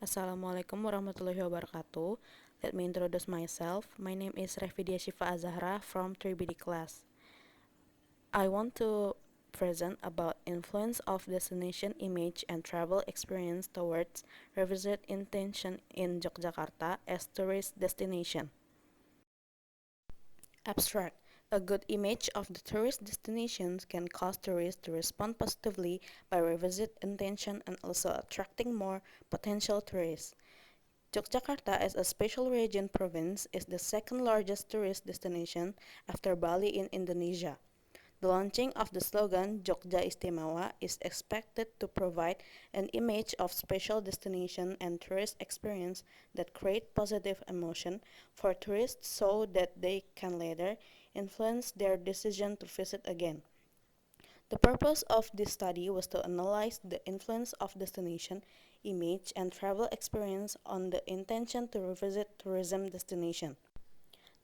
Assalamualaikum warahmatullahi wabarakatuh. Let me introduce myself. My name is Revidya Syifa Azzahra from 3BD class. I want to present about influence of destination image and travel experience towards revisit intention in Yogyakarta as tourist destination. Abstract. A good image of the tourist destinations can cause tourists to respond positively by revisit intention and also attracting more potential tourists. Yogyakarta, as a special region province, is the second largest tourist destination after Bali in Indonesia. The launching of the slogan Jogja Istimewa is expected to provide an image of special destination and tourist experience that create positive emotion for tourists so that they can later influence their decision to visit again. The purpose of this study was to analyze the influence of destination, image, and travel experience on the intention to revisit tourism destination.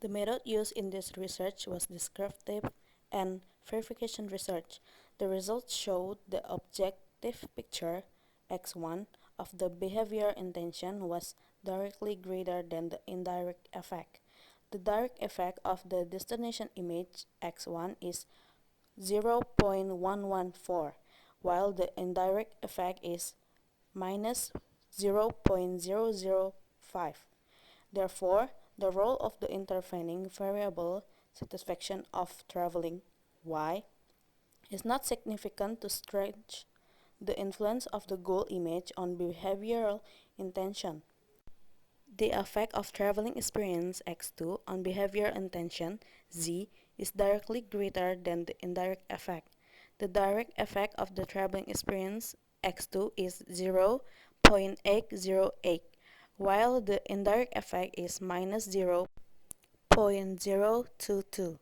The method used in this research was descriptive and verification research. The results showed the objective picture X1 of the behavior intention was directly greater than the indirect effect. The direct effect of the destination image X1 is 0.114, while the indirect effect is minus 0.005. Therefore, the role of the intervening variable, satisfaction of traveling, y, is not significant to stretch the influence of the goal image on behavioral intention. The effect of traveling experience x2 on behavior intention z is directly greater than the indirect effect. The direct effect of the traveling experience x2 is 0.808, while the indirect effect is minus 0.022.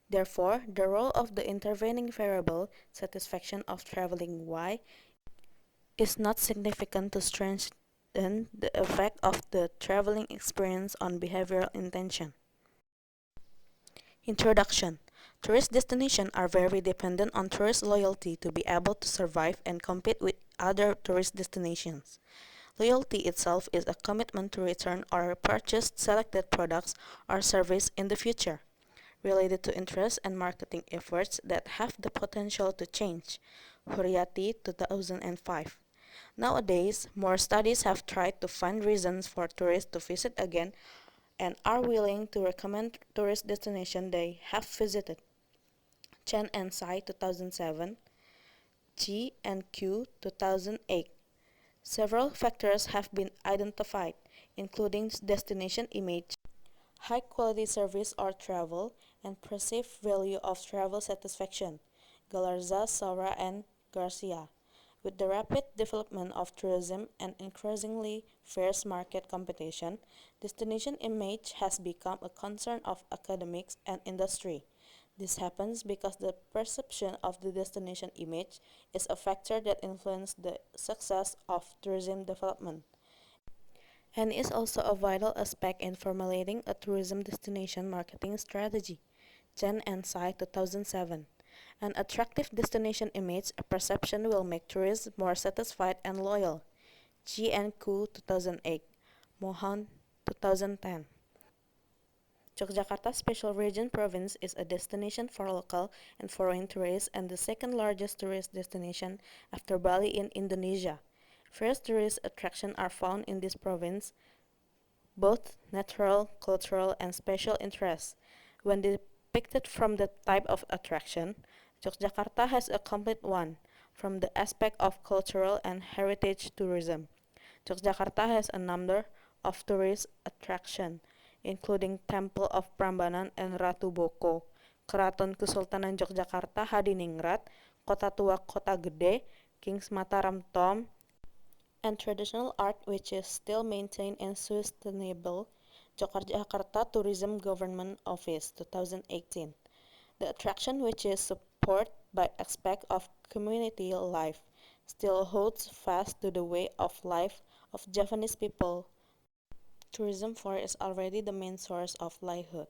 Therefore, the role of the intervening variable, satisfaction of traveling y, is not significant to strengthen the effect of the traveling experience on behavioral intention. Introduction. Tourist destinations are very dependent on tourist loyalty to be able to survive and compete with other tourist destinations. Loyalty itself is a commitment to return or purchase selected products or service in the future, related to interests and marketing efforts that have the potential to change. Hurriyati, 2005. Nowadays, more studies have tried to find reasons for tourists to visit again and are willing to recommend tourist destinations they have visited. Chen and Tsai, 2007, G and Q, 2008. Several factors have been identified, including destination image, high quality service or travel, and perceived value of travel satisfaction. Galarza, Saura, and Garcia. With the rapid development of tourism and increasingly fierce market competition, destination image has become a concern of academics and industry. This happens because the perception of the destination image is a factor that influences the success of tourism development and is also a vital aspect in formulating a tourism destination marketing strategy. Chen and Tsai, 2007. An attractive destination image perception will make tourists more satisfied and loyal. G and Ku, 2008. Mohan, 2010. Yogyakarta Special Region Province is a destination for local and foreign tourists and the second largest tourist destination after Bali in Indonesia. Various tourist attractions are found in this province, both natural, cultural, and special interests. When depicted from the type of attraction, Yogyakarta has a complete one, from the aspect of cultural and heritage tourism. Yogyakarta has a number of tourist attractions, including Temple of Prambanan and Ratu Boko, Keraton Kesultanan Yogyakarta Hadiningrat, Kota Tua Kota Gede, King's Mataram Tomb, and traditional art which is still maintained and sustainable. Jakarta Tourism Government Office, 2018. The attraction, which is supported by aspect of community life, still holds fast to the way of life of Javanese people. Tourism for is already the main source of livelihood.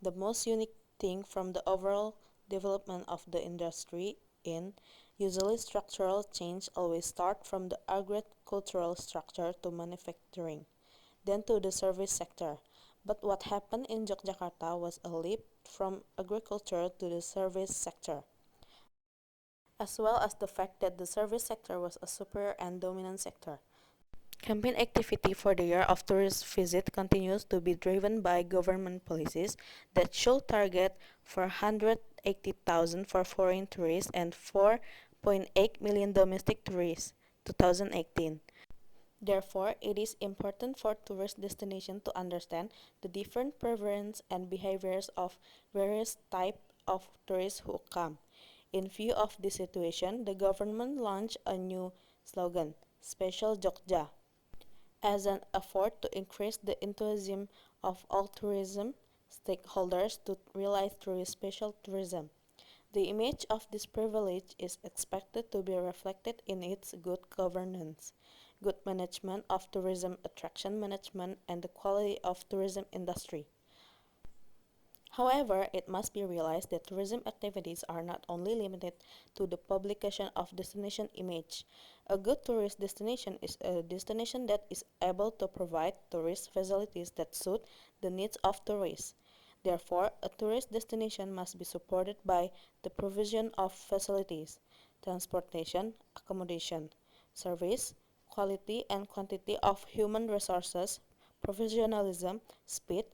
The most unique thing from the overall development of the industry in usually structural change always start from the aggregate agricultural structure to manufacturing, then to the service sector. But what happened in Yogyakarta was a leap from agriculture to the service sector, as well as the fact that the service sector was a superior and dominant sector. Campaign activity for the year of tourist visit continues to be driven by government policies that show target 480,000 for foreign tourists and 4.8 million domestic tourists 2018. Therefore, it is important for tourist destinations to understand the different preferences and behaviors of various types of tourists who come. In view of this situation, the government launched a new slogan, Special Jogja, as an effort to increase the enthusiasm of all tourism stakeholders to realize through special tourism. The image of this privilege is expected to be reflected in its good governance, good management of tourism attraction management, and the quality of tourism industry. However, it must be realized that tourism activities are not only limited to the publication of destination image. A good tourist destination is a destination that is able to provide tourist facilities that suit the needs of tourists. Therefore, a tourist destination must be supported by the provision of facilities, transportation, accommodation, service, quality and quantity of human resources, professionalism, speed,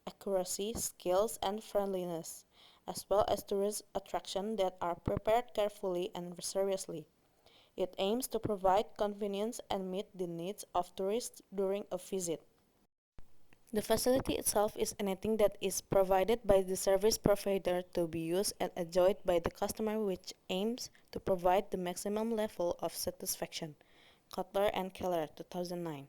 accuracy, skills, and friendliness, as well as tourist attractions that are prepared carefully and seriously. It aims to provide convenience and meet the needs of tourists during a visit. The facility itself is anything that is provided by the service provider to be used and enjoyed by the customer, which aims to provide the maximum level of satisfaction. Kotler and Keller, 2009.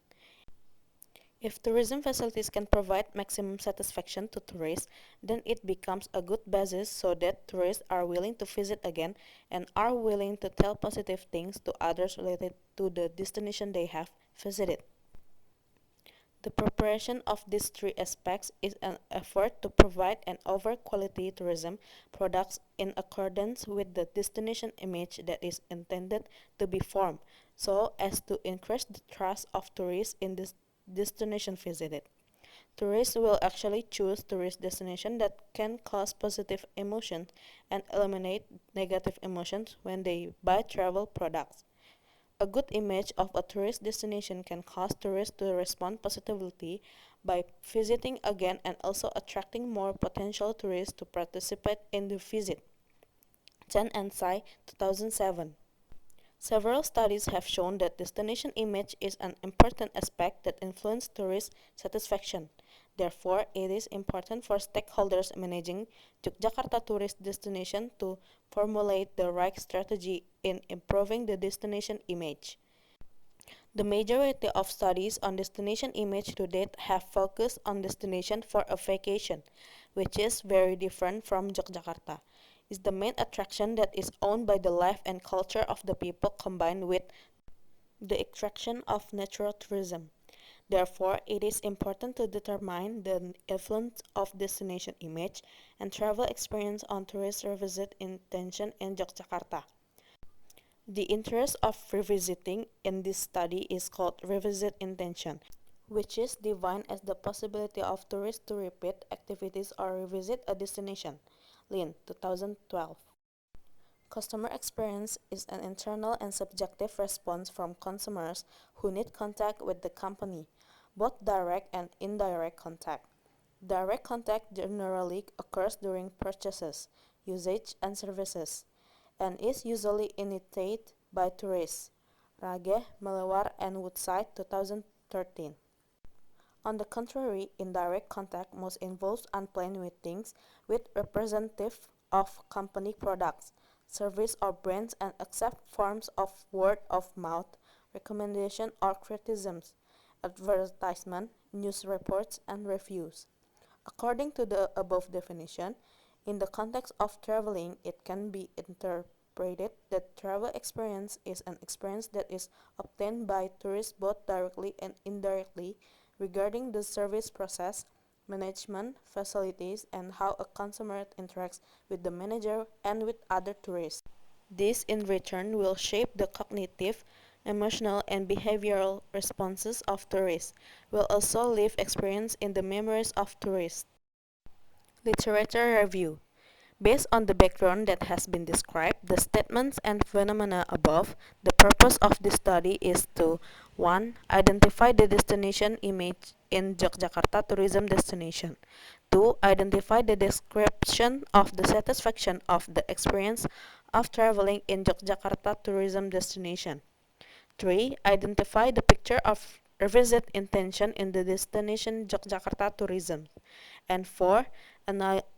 If tourism facilities can provide maximum satisfaction to tourists, then it becomes a good basis so that tourists are willing to visit again and are willing to tell positive things to others related to the destination they have visited. The preparation of these three aspects is an effort to provide an over-quality tourism products in accordance with the destination image that is intended to be formed, so as to increase the trust of tourists in this destination visited. Tourists will actually choose tourist destinations that can cause positive emotions and eliminate negative emotions when they buy travel products. A good image of a tourist destination can cause tourists to respond positively by visiting again and also attracting more potential tourists to participate in the visit. Chen and Tsai, 2007. Several studies have shown that destination image is an important aspect that influences tourist satisfaction. Therefore, it is important for stakeholders managing Yogyakarta tourist destination to formulate the right strategy in improving the destination image. The majority of studies on destination image to date have focused on destination for a vacation, which is very different from Yogyakarta. Is the main attraction that is owned by the life and culture of the people combined with the attraction of natural tourism. Therefore, it is important to determine the influence of destination image and travel experience on tourist revisit intention in Yogyakarta. The interest of revisiting in this study is called revisit intention, which is defined as the possibility of tourists to repeat activities or revisit a destination. Lin, 2012. Customer experience is an internal and subjective response from consumers who need contact with the company, both direct and indirect contact. Direct contact generally occurs during purchases, usage, and services, and is usually initiated by tourists. Rage, Melewar, and Woodside, 2013. On the contrary, indirect contact most involves unplanned meetings with representatives of company products, service or brands and accept forms of word of mouth, recommendation or criticisms, advertisement, news reports, and reviews. According to the above definition, in the context of traveling, it can be interpreted that travel experience is an experience that is obtained by tourists both directly and indirectly regarding the service process, management, facilities, and how a consumer interacts with the manager and with other tourists. This in return will shape the cognitive, Emotional and behavioral responses of tourists will also leave experience in the memories of tourists. Literature review. Based on the background that has been described, the statements and phenomena above, the purpose of this study is to 1. Identify the destination image in Yogyakarta tourism destination. 2. Identify the description of the satisfaction of the experience of traveling in Yogyakarta tourism destination. 3. Identify the picture of revisit intention in the destination Yogyakarta tourism. And 4.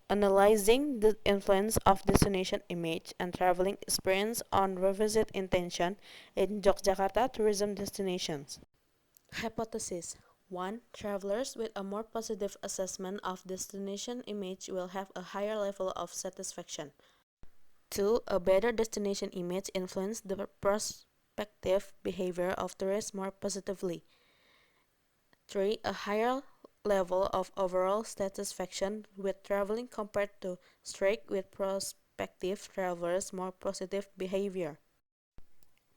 Analyzing the influence of destination image and traveling experience on revisit intention in Yogyakarta tourism destinations. Hypothesis 1. Travelers with a more positive assessment of destination image will have a higher level of satisfaction. 2. A better destination image influences the prospective behavior of tourists more positively. 3. A higher level of overall satisfaction with traveling compared to strict with prospective travelers more positive behavior.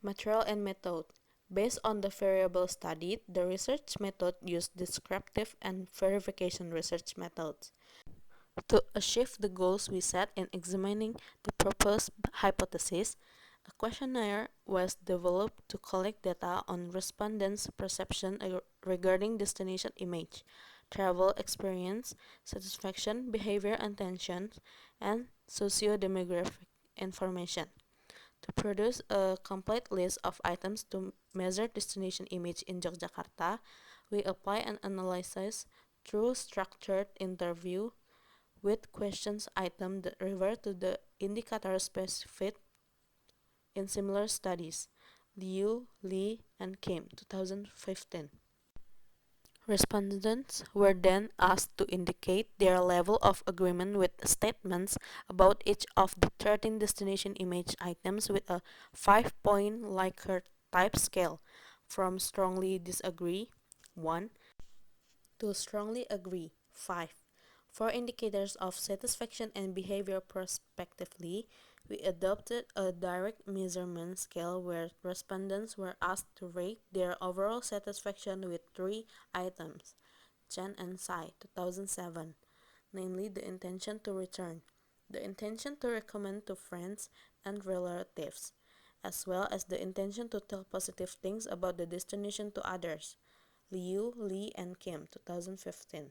Material and method. Based on the variable studied, the research method used descriptive and verification research methods. To achieve the goals we set in examining the proposed hypothesis, a questionnaire was developed to collect data on respondents' perception regarding destination image, travel experience, satisfaction, behavior intentions, and socio-demographic information. To produce a complete list of items to measure destination image in Yogyakarta, we apply an analysis through structured interview with questions items that revert to the indicator specified in similar studies. Liu, Lee, and Kim, 2015. Respondents were then asked to indicate their level of agreement with statements about each of the 13 destination image items with a 5-point Likert type scale, from strongly disagree, 1, to strongly agree, 5. For indicators of satisfaction and behavior prospectively, we adopted a direct measurement scale where respondents were asked to rate their overall satisfaction with 3 items, Chen and Tsai, 2007, namely the intention to return, the intention to recommend to friends and relatives, as well as the intention to tell positive things about the destination to others, Liu, Lee, and Kim, 2015.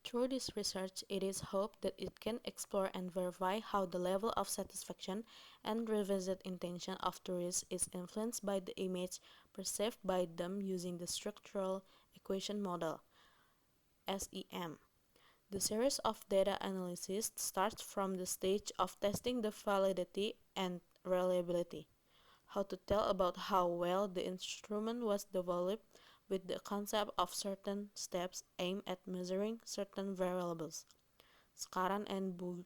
Through this research, it is hoped that it can explore and verify how the level of satisfaction and revisit intention of tourists is influenced by the image perceived by them using the structural equation model, SEM. The series of data analysis starts from the stage of testing the validity and reliability. How to tell about how well the instrument was developed with the concept of certain steps aimed at measuring certain variables. Skaran and Bug,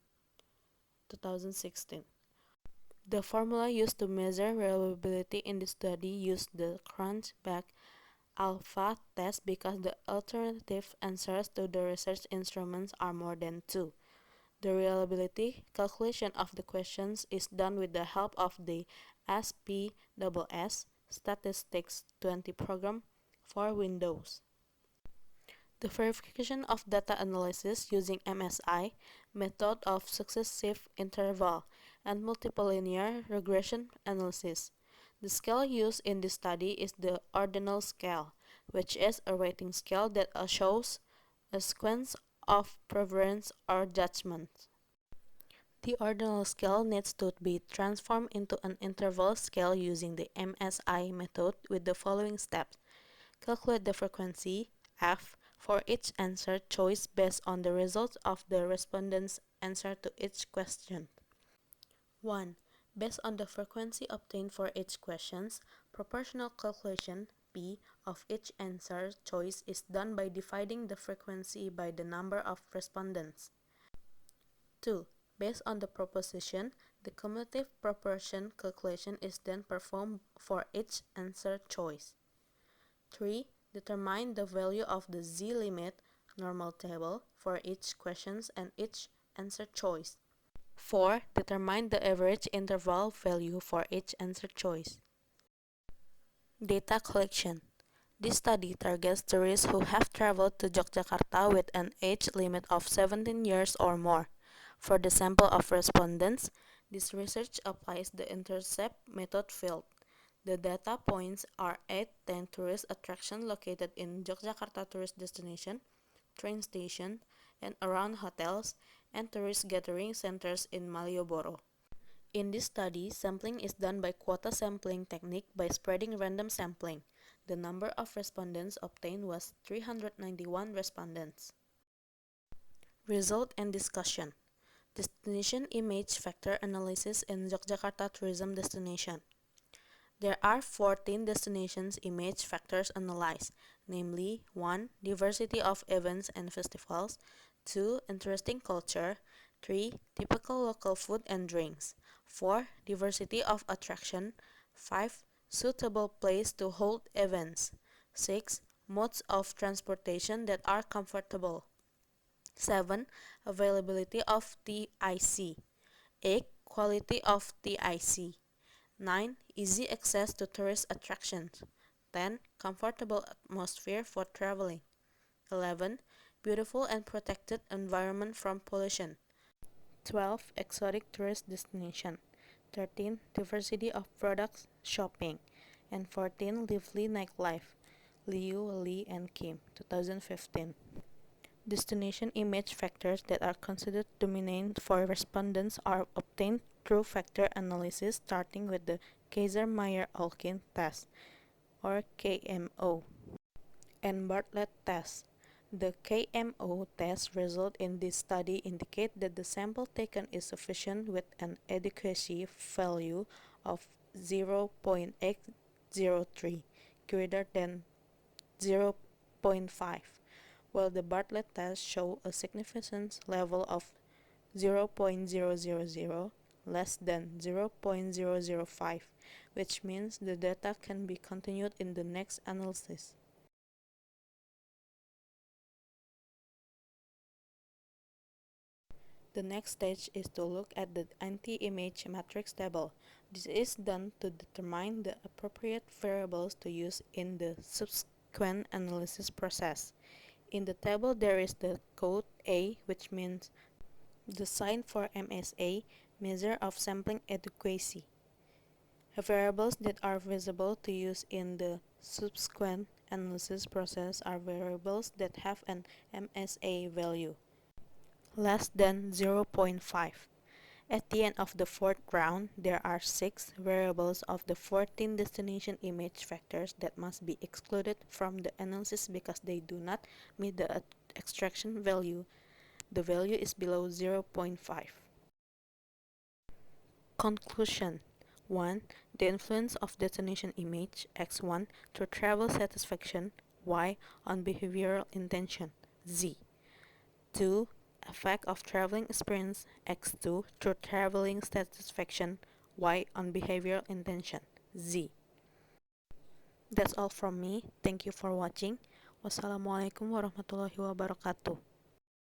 2016. The formula used to measure reliability in the study used the crunchback alpha test because the alternative answers to the research instruments are more than 2. The reliability calculation of the questions is done with the help of the SPSS Statistics 20 program for Windows. The verification of data analysis using MSI, method of successive interval, and multiple linear regression analysis. The scale used in this study is the ordinal scale, which is a rating scale that shows a sequence of preference or judgment. The ordinal scale needs to be transformed into an interval scale using the MSI method with the following steps. Calculate the frequency, f, for each answer choice based on the results of the respondent's answer to each question. 1. Based on the frequency obtained for each question, proportional calculation, p, of each answer choice is done by dividing the frequency by the number of respondents. 2. Based on the proposition, the cumulative proportion calculation is then performed for each answer choice. 3. Determine the value of the z-limit normal table for each question and each answer choice. 4. Determine the average interval value for each answer choice. Data collection. This study targets tourists who have traveled to Yogyakarta with an age limit of 17 years or more. For the sample of respondents, this research applies the intercept method field. The data points are 10 tourist attractions located in Yogyakarta tourist destination, train station, and around hotels and tourist gathering centers in Malioboro. In this study, sampling is done by quota sampling technique by spreading random sampling. The number of respondents obtained was 391 respondents. Result and discussion. Destination image factor analysis in Yogyakarta tourism destination. There are 14 destinations image factors analyzed, namely 1. Diversity of events and festivals, 2. Interesting culture, 3. Typical local food and drinks, 4. Diversity of attraction, 5. Suitable place to hold events, 6. Modes of transportation that are comfortable, 7. Availability of TIC, 8. Quality of TIC, 9. Easy access to tourist attractions. 10. Comfortable atmosphere for traveling. 11. Beautiful and protected environment from pollution. 12. Exotic tourist destination. 13. Diversity of products, shopping. And 14. Lively nightlife. Liu, Li, and Kim, 2015. Destination image factors that are considered dominant for respondents are obtained through factor analysis starting with the Kaiser-Meyer-Olkin test, or KMO, and Bartlett test. The KMO test result in this study indicate that the sample taken is sufficient with an adequacy value of 0.803 greater than 0.5, while the Bartlett test show a significance level of 0.000 less than 0.005, which means the data can be continued in the next analysis. The next stage is to look at the anti-image matrix table. This is done to determine the appropriate variables to use in the subsequent analysis process. In the table there is the code A, which means the sign for MSA, measure of sampling adequacy. Variables that are visible to use in the subsequent analysis process are variables that have an MSA value less than 0.5. At the end of the fourth round, there are 6 variables of the 14 destination image factors that must be excluded from the analysis because they do not meet the extraction value. The value is below 0.5. Conclusion. 1. The influence of destination image X1 to travel satisfaction, Y on behavioral intention, Z. 2. Effect of traveling experience X2 to traveling satisfaction, Y on behavioral intention, Z. That's all from me. Thank you for watching. Wassalamualaikum warahmatullahi wabarakatuh.